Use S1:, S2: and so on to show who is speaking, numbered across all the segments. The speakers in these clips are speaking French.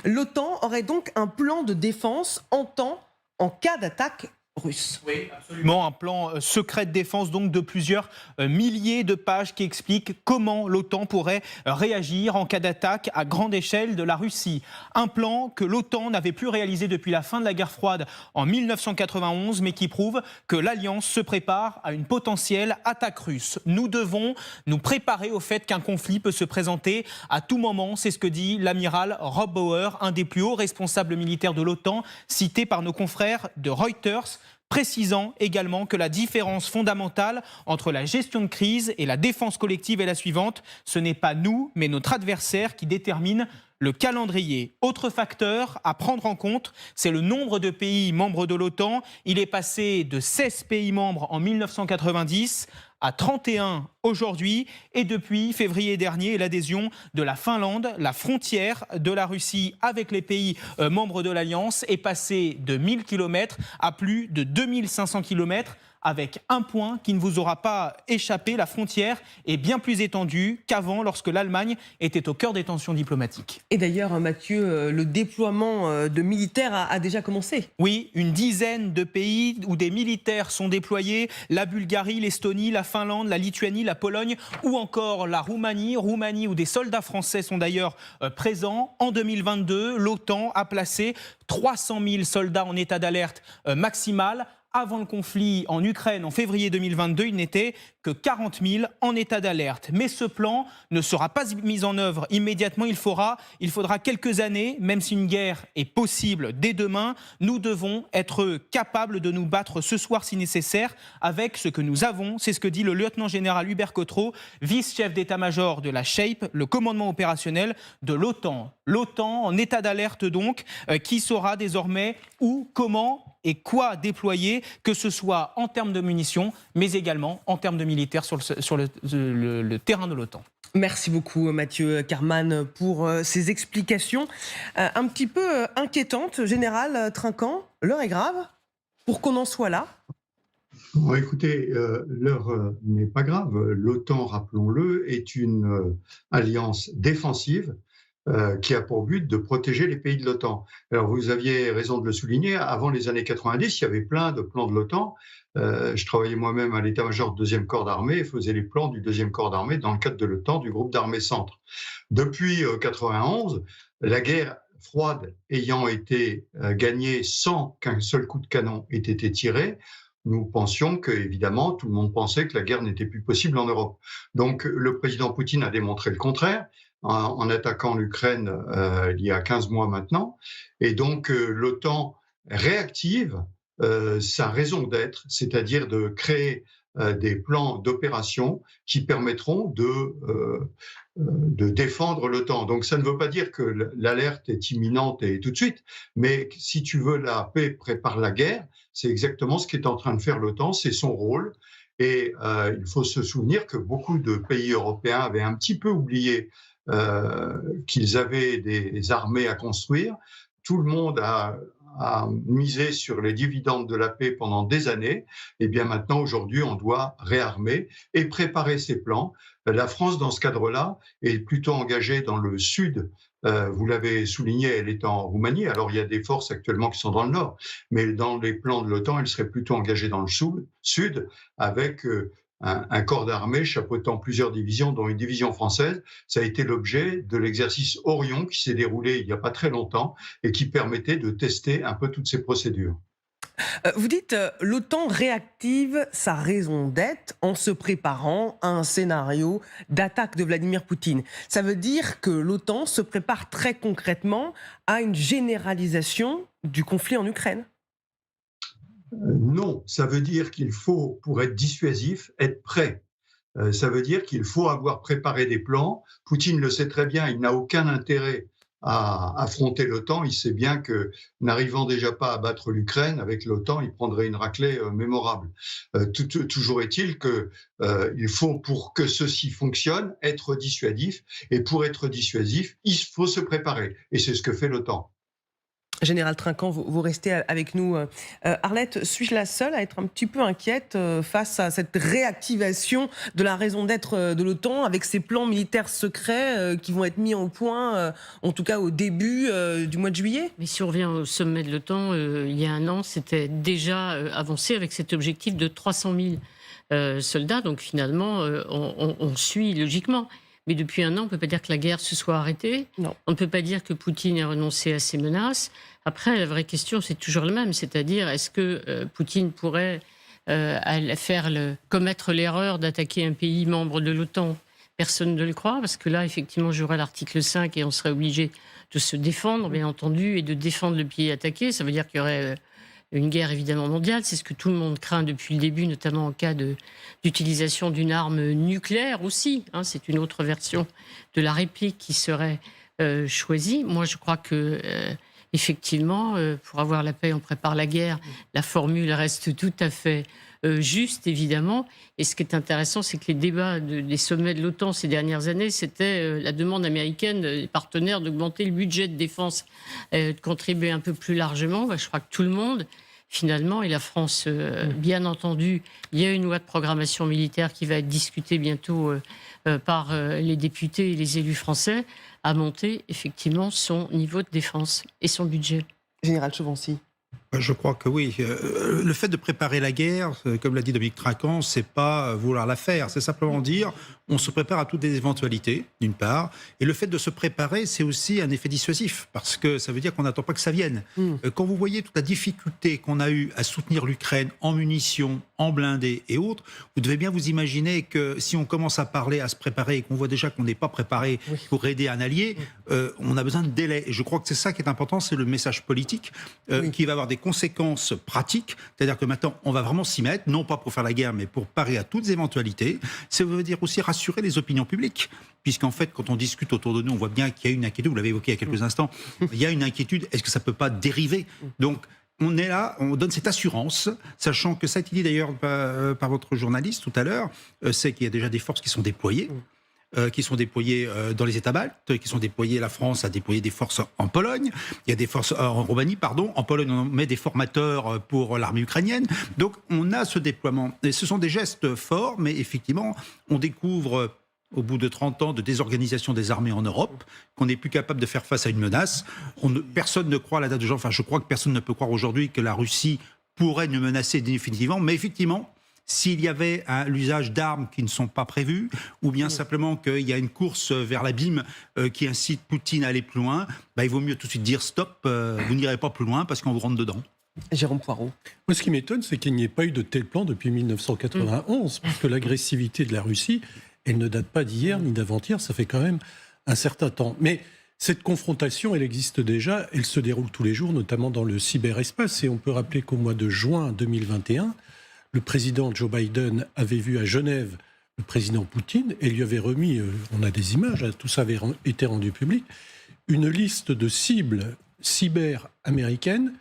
S1: L'OTAN aurait donc un plan de défense en cas d'attaque russe.
S2: Oui, absolument. Un plan secret de défense donc de plusieurs milliers de pages qui explique comment l'OTAN pourrait réagir en cas d'attaque à grande échelle de la Russie. Un plan que l'OTAN n'avait plus réalisé depuis la fin de la guerre froide en 1991, mais qui prouve que l'Alliance se prépare à une potentielle attaque russe. Nous devons nous préparer au fait qu'un conflit peut se présenter à tout moment. C'est ce que dit l'amiral Rob Bauer, un des plus hauts responsables militaires de l'OTAN, cité par nos confrères de Reuters, précisant également que la différence fondamentale entre la gestion de crise et la défense collective est la suivante: ce n'est pas nous, mais notre adversaire qui détermine le calendrier. Autre facteur à prendre en compte, c'est le nombre de pays membres de l'OTAN. Il est passé de 16 pays membres en 1990 à 31 aujourd'hui, et depuis février dernier, l'adhésion de la Finlande, la frontière de la Russie avec les pays membres de l'Alliance est passée de 1000 km à plus de 2500 km. Avec un point qui ne vous aura pas échappé, la frontière est bien plus étendue qu'avant, lorsque l'Allemagne était au cœur des tensions diplomatiques.
S1: Et d'ailleurs, Mathieu, le déploiement de militaires a déjà commencé.
S2: Oui, une dizaine de pays où des militaires sont déployés: la Bulgarie, l'Estonie, la Finlande, la Lituanie, la Pologne ou encore la Roumanie. Roumanie où des soldats français sont d'ailleurs présents. En 2022, l'OTAN a placé 300 000 soldats en état d'alerte maximale. Avant le conflit en Ukraine, en février 2022, il n'était que 40 000 en état d'alerte. Mais ce plan ne sera pas mis en œuvre immédiatement. Il faudra quelques années, même si une guerre est possible dès demain. Nous devons être capables de nous battre ce soir si nécessaire avec ce que nous avons. C'est ce que dit le lieutenant-général Hubert Cottereau, vice-chef d'état-major de la SHAPE, le commandement opérationnel de l'OTAN. L'OTAN en état d'alerte donc, qui saura désormais où, comment et quoi déployer, que ce soit en termes de munitions, mais également en termes de militaires sur le terrain de l'OTAN.
S1: Merci beaucoup Mathieu Karman pour ces explications un petit peu inquiétantes. Général Trinquant, l'heure est grave pour qu'on en soit là.
S3: Bon, écoutez, l'heure n'est pas grave. L'OTAN, rappelons-le, est une alliance défensive qui a pour but de protéger les pays de l'OTAN. Alors vous aviez raison de le souligner, avant les années 90, il y avait plein de plans de l'OTAN. Je travaillais moi-même à l'état-major du 2e corps d'armée et faisais les plans du 2e corps d'armée dans le cadre de l'OTAN, du groupe d'armée centre. Depuis 91, la guerre froide ayant été gagnée sans qu'un seul coup de canon ait été tiré, nous pensions que, évidemment, tout le monde pensait que la guerre n'était plus possible en Europe. Donc le président Poutine a démontré le contraire en attaquant l'Ukraine il y a 15 mois maintenant. Et donc l'OTAN réactive sa raison d'être, c'est-à-dire de créer des plans d'opération qui permettront de défendre l'OTAN. Donc ça ne veut pas dire que l'alerte est imminente et tout de suite, mais si tu veux la paix prépare la guerre, c'est exactement ce qu'est en train de faire l'OTAN, c'est son rôle. Et il faut se souvenir que beaucoup de pays européens avaient un petit peu oublié qu'ils avaient des armées à construire. Tout le monde a misé sur les dividendes de la paix pendant des années. Et bien maintenant, aujourd'hui, on doit réarmer et préparer ces plans. La France, dans ce cadre-là, est plutôt engagée dans le sud. Vous l'avez souligné, elle est en Roumanie. Alors, il y a des forces actuellement qui sont dans le nord. Mais dans les plans de l'OTAN, elle serait plutôt engagée dans le sud avec un corps d'armée chapeautant plusieurs divisions, dont une division française. Ça a été l'objet de l'exercice Orion qui s'est déroulé il n'y a pas très longtemps et qui permettait de tester un peu toutes ces procédures.
S1: Vous dites l'OTAN réactive sa raison d'être en se préparant à un scénario d'attaque de Vladimir Poutine. Ça veut dire que l'OTAN se prépare très concrètement à une généralisation du conflit en Ukraine?
S3: Non, ça veut dire qu'il faut, pour être dissuasif, être prêt. Ça veut dire qu'il faut avoir préparé des plans. Poutine le sait très bien, il n'a aucun intérêt à affronter l'OTAN. Il sait bien que, n'arrivant déjà pas à battre l'Ukraine, avec l'OTAN, il prendrait une raclée mémorable. Toujours est-il qu'il faut, pour que ceci fonctionne, être dissuasif. Et pour être dissuasif, il faut se préparer. Et c'est ce que fait l'OTAN.
S1: Général Trinquant, vous restez avec nous. Arlette, suis-je la seule à être un petit peu inquiète face à cette réactivation de la raison d'être de l'OTAN avec ces plans militaires secrets qui vont être mis au point, en tout cas au début du mois de juillet?
S4: Mais si on revient au sommet de l'OTAN, il y a un an, c'était déjà avancé avec cet objectif de 300 000 soldats. Donc finalement, on suit logiquement. Mais depuis un an, on ne peut pas dire que la guerre se soit arrêtée.
S1: Non.
S4: On ne peut pas dire que Poutine ait renoncé à ses menaces. Après, la vraie question, c'est toujours la même. C'est-à-dire, est-ce que Poutine pourrait commettre l'erreur d'attaquer un pays membre de l'OTAN? Personne ne le croit, parce que là, effectivement, j'aurais l'article 5 et on serait obligé de se défendre, bien entendu, et de défendre le pays attaqué. Ça veut dire qu'il y aurait une guerre évidemment mondiale. C'est ce que tout le monde craint depuis le début, notamment en cas d'utilisation d'une arme nucléaire aussi. C'est une autre version de la réplique qui serait choisie. Moi, je crois que effectivement, pour avoir la paix, on prépare la guerre. La formule reste tout à fait juste, évidemment. Et ce qui est intéressant, c'est que les débats des sommets de l'OTAN ces dernières années, c'était la demande américaine des partenaires d'augmenter le budget de défense, de contribuer un peu plus largement. Je crois que tout le monde, finalement, et la France, bien entendu, il y a une loi de programmation militaire qui va être discutée bientôt par les députés et les élus français, a monté effectivement son niveau de défense et son budget.
S1: Général Chauvency.
S5: Je crois que oui. Le fait de préparer la guerre, comme l'a dit Dominique Trinquant, c'est pas vouloir la faire. C'est simplement dire, on se prépare à toutes les éventualités, d'une part. Et le fait de se préparer, c'est aussi un effet dissuasif, parce que ça veut dire qu'on n'attend pas que ça vienne. Quand vous voyez toute la difficulté qu'on a eue à soutenir l'Ukraine en munitions, en blindés et autres, vous devez bien vous imaginer que si on commence à parler, à se préparer, et qu'on voit déjà qu'on n'est pas préparé pour aider un allié, on a besoin de délai. Et je crois que c'est ça qui est important, c'est le message politique qui va avoir des conséquences pratiques. C'est-à-dire que maintenant, on va vraiment s'y mettre, non pas pour faire la guerre, mais pour parer à toutes éventualités. Ça veut dire aussi rassurer les opinions publiques. Puisqu'en fait, quand on discute autour de nous, on voit bien qu'il y a une inquiétude, vous l'avez évoqué il y a quelques instants, il y a une inquiétude, est-ce que ça ne peut pas dériver? Donc, on est là, on donne cette assurance, sachant que ça a été dit d'ailleurs par votre journaliste tout à l'heure, c'est qu'il y a déjà des forces qui sont déployées, dans les États baltes, qui sont déployées, la France a déployé des forces en Pologne, il y a des forces en Roumanie, pardon, en Pologne on met des formateurs pour l'armée ukrainienne, donc on a ce déploiement. Et ce sont des gestes forts, mais effectivement, on découvre au bout de 30 ans de désorganisation des armées en Europe, qu'on n'est plus capable de faire face à une menace. Personne ne croit à la date de genre, enfin je crois que personne ne peut croire aujourd'hui que la Russie pourrait nous menacer définitivement, mais effectivement, s'il y avait l'usage d'armes qui ne sont pas prévues, ou bien simplement qu'il y a une course vers l'abîme qui incite Poutine à aller plus loin, il vaut mieux tout de suite dire stop, vous n'irez pas plus loin parce qu'on vous rentre dedans.
S1: Jérôme Poirot.
S6: Moi, ce qui m'étonne, c'est qu'il n'y ait pas eu de tel plan depuis 1991, parce que l'agressivité de la Russie, elle ne date pas d'hier ni d'avant-hier, ça fait quand même un certain temps. Mais cette confrontation, elle existe déjà, elle se déroule tous les jours, notamment dans le cyberespace. Et on peut rappeler qu'au mois de juin 2021, le président Joe Biden avait vu à Genève le président Poutine et lui avait remis, on a des images, tout ça avait été rendu public, une liste de cibles cyber américaines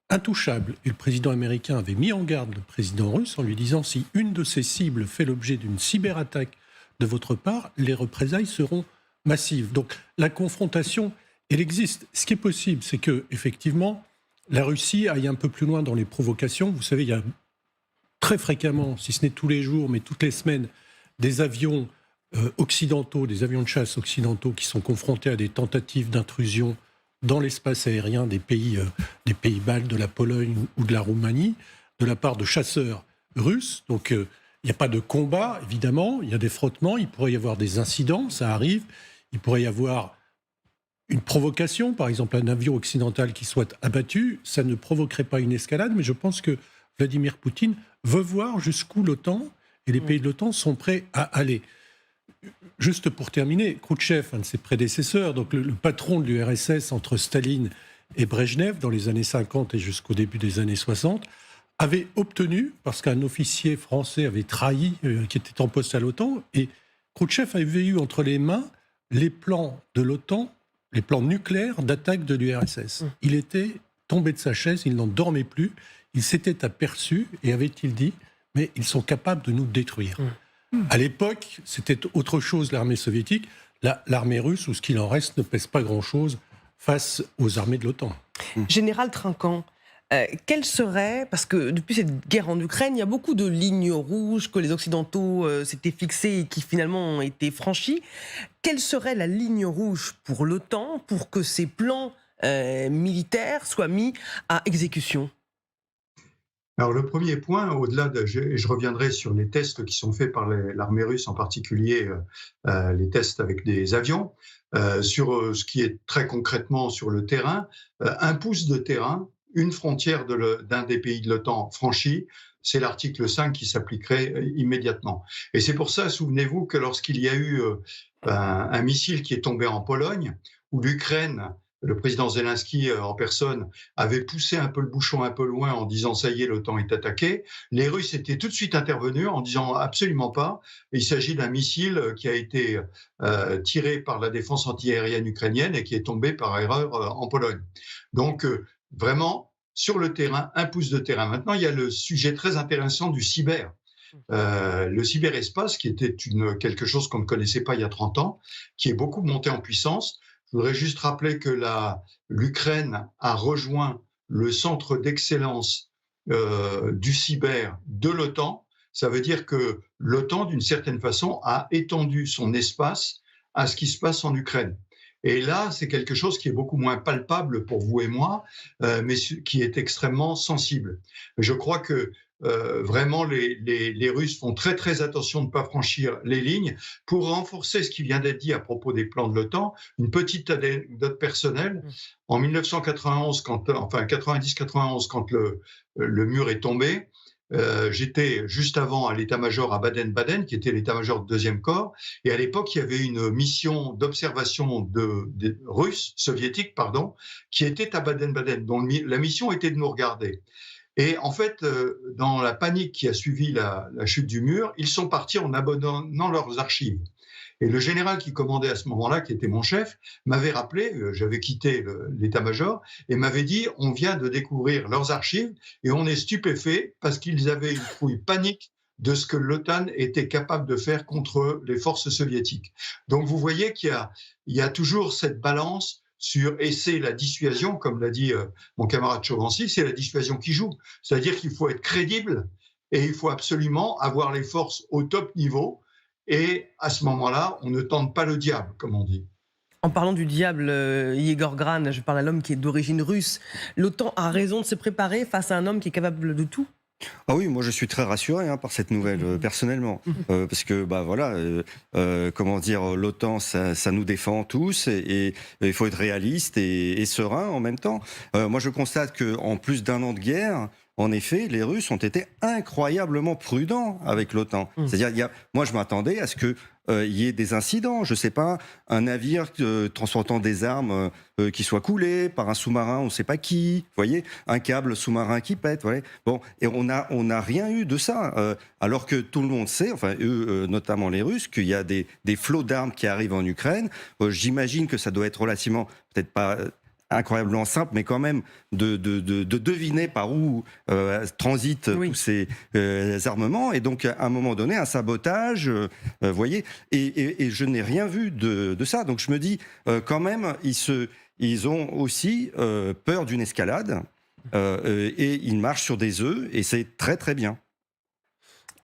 S6: intouchables. Et le président américain avait mis en garde le président russe en lui disant si une de ces cibles fait l'objet d'une cyberattaque de votre part, les représailles seront massives. Donc la confrontation, elle existe. Ce qui est possible, c'est que effectivement, la Russie aille un peu plus loin dans les provocations. Vous savez, il y a très fréquemment, si ce n'est tous les jours, mais toutes les semaines, des avions occidentaux, des avions de chasse occidentaux qui sont confrontés à des tentatives d'intrusion dans l'espace aérien des pays baltes, de la Pologne ou de la Roumanie, de la part de chasseurs russes. Donc il n'y a pas de combat, évidemment, il y a des frottements, il pourrait y avoir des incidents, ça arrive, il pourrait y avoir une provocation, par exemple un avion occidental qui soit abattu, ça ne provoquerait pas une escalade, mais je pense que Vladimir Poutine veut voir jusqu'où l'OTAN et les pays de l'OTAN sont prêts à aller. Juste pour terminer, Khrouchtchev, un de ses prédécesseurs, donc le patron de l'URSS entre Staline et Brejnev dans les années 50 et jusqu'au début des années 60, avait obtenu, parce qu'un officier français avait trahi, qui était en poste à l'OTAN, et Khrouchtchev avait eu entre les mains les plans de l'OTAN, les plans nucléaires d'attaque de l'URSS. Il était tombé de sa chaise, il n'en dormait plus, il s'était aperçu, et avait-il dit, mais ils sont capables de nous détruire. À l'époque, c'était autre chose, l'armée soviétique. L'armée russe, ou ce qu'il en reste, ne pèse pas grand-chose face aux armées de l'OTAN.
S1: Général Trinquant, quelle serait, parce que depuis cette guerre en Ukraine, il y a beaucoup de lignes rouges que les Occidentaux s'étaient fixées et qui finalement ont été franchies. Quelle serait la ligne rouge pour l'OTAN pour que ces plans militaires soient mis à exécution?
S3: Alors le premier point, au-delà de, je reviendrai sur les tests qui sont faits par l'armée russe, en particulier les tests avec des avions, sur ce qui est très concrètement sur le terrain, un pouce de terrain, une frontière d'un des pays de l'OTAN franchie, c'est l'article 5 qui s'appliquerait immédiatement. Et c'est pour ça, souvenez-vous, que lorsqu'il y a eu un missile qui est tombé en Pologne, où l'Ukraine, le président Zelensky en personne, avait poussé un peu le bouchon un peu loin en disant « ça y est, l'OTAN est attaqué », les Russes étaient tout de suite intervenus en disant « absolument pas, il s'agit d'un missile qui a été tiré par la défense antiaérienne ukrainienne et qui est tombé par erreur en Pologne ». Donc vraiment, sur le terrain, un pouce de terrain. Maintenant, il y a le sujet très intéressant du cyber. Le cyberespace, qui était quelque chose qu'on ne connaissait pas il y a 30 ans, qui est beaucoup monté en puissance. Je voudrais juste rappeler que l'Ukraine a rejoint le centre d'excellence du cyber de l'OTAN. Ça veut dire que l'OTAN, d'une certaine façon, a étendu son espace à ce qui se passe en Ukraine. Et là, c'est quelque chose qui est beaucoup moins palpable pour vous et moi, mais qui est extrêmement sensible. Je crois que vraiment, les Russes font très très attention de ne pas franchir les lignes. Pour renforcer ce qui vient d'être dit à propos des plans de l'OTAN, une petite anecdote personnelle. En 1991, 90-91, quand le mur est tombé, j'étais juste avant à l'état-major à Baden-Baden, qui était l'état-major de 2e corps, et à l'époque, il y avait une mission d'observation soviétique, qui était à Baden-Baden, dont la mission était de nous regarder. Et en fait, dans la panique qui a suivi la chute du mur, ils sont partis en abandonnant leurs archives. Et le général qui commandait à ce moment-là, qui était mon chef, m'avait rappelé, j'avais quitté l'état-major, et m'avait dit « on vient de découvrir leurs archives et on est stupéfait parce qu'ils avaient une fouille panique de ce que l'OTAN était capable de faire contre les forces soviétiques ». Donc vous voyez qu'il y a toujours cette balance et c'est la dissuasion, comme l'a dit mon camarade Chauvency, c'est la dissuasion qui joue. C'est-à-dire qu'il faut être crédible et il faut absolument avoir les forces au top niveau. Et à ce moment-là, on ne tente pas le diable, comme on dit.
S1: En parlant du diable, Yegor Gran, je parle à l'homme qui est d'origine russe. L'OTAN a raison de se préparer face à un homme qui est capable de tout?
S7: Ah oui, moi je suis très rassuré par cette nouvelle, personnellement. Parce que, comment dire, l'OTAN, ça nous défend tous et il faut être réaliste et serein en même temps. Moi je constate qu'en plus d'un an de guerre, en effet, les Russes ont été incroyablement prudents avec l'OTAN. C'est-à-dire, moi je m'attendais à ce que il y ait des incidents, je ne sais pas, un navire transportant des armes qui soit coulé par un sous-marin, on ne sait pas qui, vous voyez, un câble sous-marin qui pète, voyez. Bon, et on n'a rien eu de ça, alors que tout le monde sait, enfin eux, notamment les Russes, qu'il y a des flots d'armes qui arrivent en Ukraine. J'imagine que ça doit être relativement, peut-être pas incroyablement simple, mais quand même de deviner par où transitent tous ces armements. Et donc, à un moment donné, un sabotage, vous voyez, et je n'ai rien vu de ça. Donc, je me dis, quand même, ils ont aussi peur d'une escalade, et ils marchent sur des œufs, et c'est très, très bien.